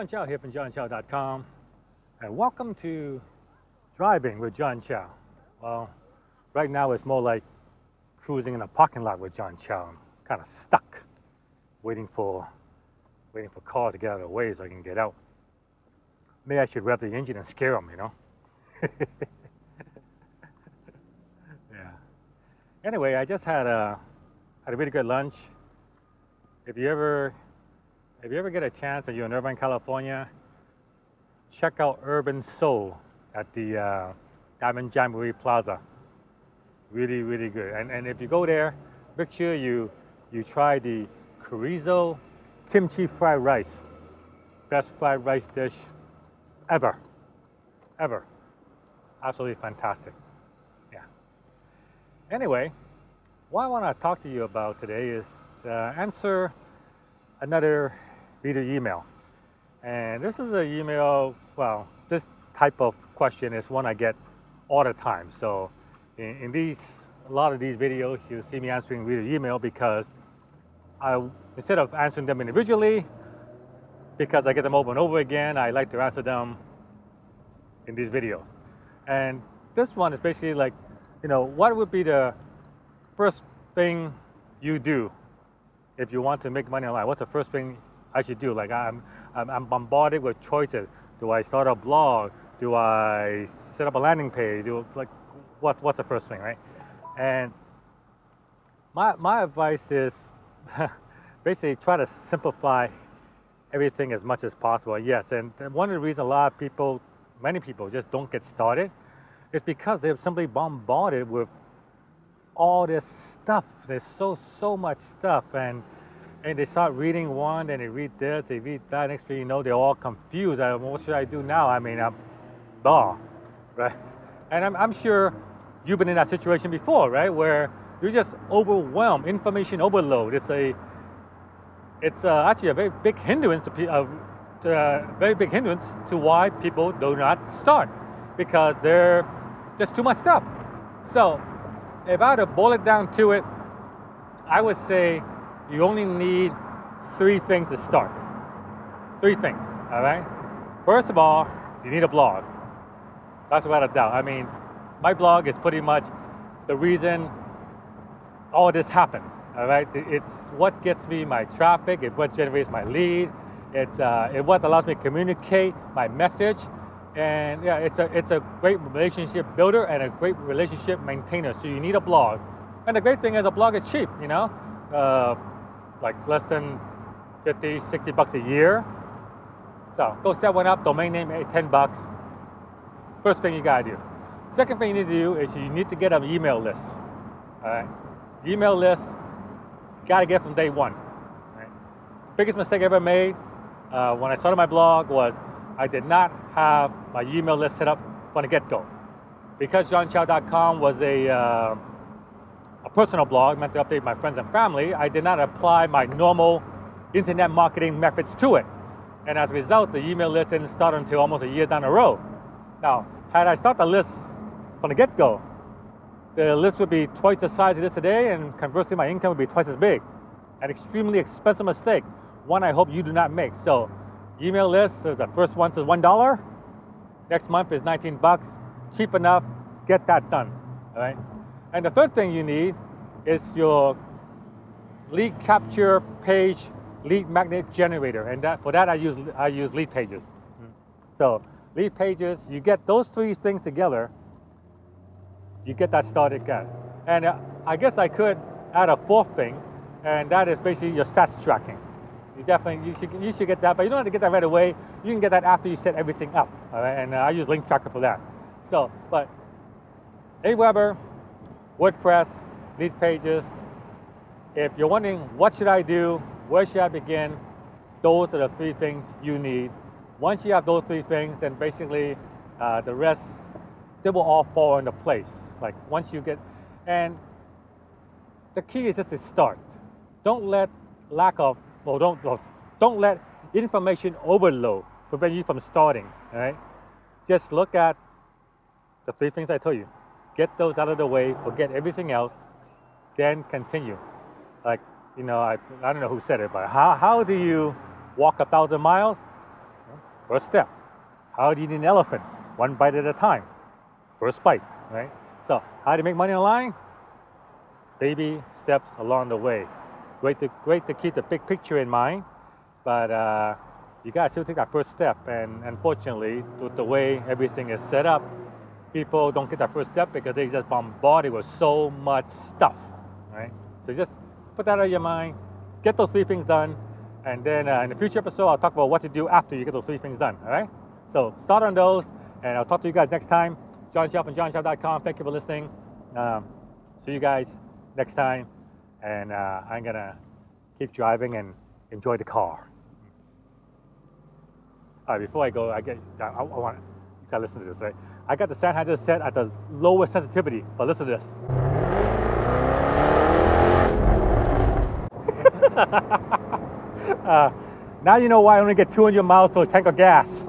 John Chow here from johnchow.com, and welcome to Driving with John Chow. Well, right now it's more like cruising in a parking lot with John Chow. I'm kind of stuck, waiting for cars to get out of the way so I can get out. Maybe I should rev the engine and scare them, you know? Yeah. Anyway, I just had a really good lunch. If you ever get a chance and you're in Irvine, California, check out Urban Soul at the Diamond Jamboree Plaza. Really, really good. And if you go there, make sure you try the chorizo kimchi fried rice. Best fried rice dish ever. Ever. Absolutely fantastic. Yeah. Anyway, what I want to talk to you about today is answer another reader email. And this is an email, well, this type of question is one I get all the time. So in a lot of these videos, you'll see me answering reader email because instead of answering them individually, because I get them over and over again, I like to answer them in these videos. And this one is basically like, what would be the first thing you do if you want to make money online? What's the first thing I should do? Like I'm bombarded with choices. Do I start a blog? Do I set up a landing page? What's the first thing, right? And my advice is basically try to simplify everything as much as possible. Yes, and one of the reasons many people just don't get started is because they're simply bombarded with all this stuff. There's so much stuff, and they start reading one, and they read this, they read that. Next thing you know, they're all confused. What should I do now? I mean, right? And I'm sure you've been in that situation before, right? Where you're just overwhelmed, information overload. It's actually a very big hindrance to why people do not start, because there's just too much stuff. So if I had to boil it down to it, I would say you only need 3 things to start. 3 things, all right? First of all, you need a blog. That's without a doubt. I mean, my blog is pretty much the reason all this happens, all right? It's what gets me my traffic, it's what generates my lead, it's what allows me to communicate my message. And yeah, it's a great relationship builder and a great relationship maintainer. So you need a blog. And the great thing is a blog is cheap, like less than 50, 60 bucks a year. So go set one up, domain name, $10. First thing you gotta do. Second thing you need to do is you need to get an email list. All right, email list, gotta get from day one. All right? Biggest mistake I ever made when I started my blog was I did not have my email list set up from the get-go. Because johnchow.com was a personal blog meant to update my friends and family, I did not apply my normal internet marketing methods to it. And as a result, the email list didn't start until almost a year down the road. Now, had I started the list from the get-go, the list would be twice the size it is today, and conversely, my income would be twice as big. An extremely expensive mistake, one I hope you do not make. So, email list, so the first one is $1. Next month is $19. Cheap enough, get that done, all right? And the third thing you need is your lead capture page lead magnet generator. And for that I use Lead Pages. So Lead Pages, you get those 3 things together, you get that started again. And I guess I could add a 4th thing, and that is basically your stats tracking. You should get that, but you don't have to get that right away. You can get that after you set everything up, all right? And I use Link Tracker for that. So, but Aweber, WordPress, Lead Pages. If you're wondering what should I do, where should I begin, those are the 3 things you need. Once you have those 3 things, then basically the rest, they will all fall into place. Like once you get, and the key is just to start. Don't let don't let information overload prevent you from starting, all right? Just look at the 3 things I told you. Get those out of the way, forget everything else, then continue. Like, I don't know who said it, but how do you walk 1,000 miles? First step. How do you eat an elephant? One bite at a time. First bite, right? So how do you make money online? Baby steps along the way. Great to keep the big picture in mind, but you gotta still take that first step. And unfortunately, with the way everything is set up, people don't get that first step because they just bombarded with so much stuff, right? So just put that out of your mind, get those 3 things done, and then in the future episode, I'll talk about what to do after you get those 3 things done, all right? So start on those, and I'll talk to you guys next time. John Chow from johnchow.com. Thank you for listening. See you guys next time, and I'm gonna keep driving and enjoy the car. All right, before I go, I want you gotta listen to this, right? I got the Sennheiser set at the lowest sensitivity, but listen to this. Now you know why I only get 200 miles to a tank of gas.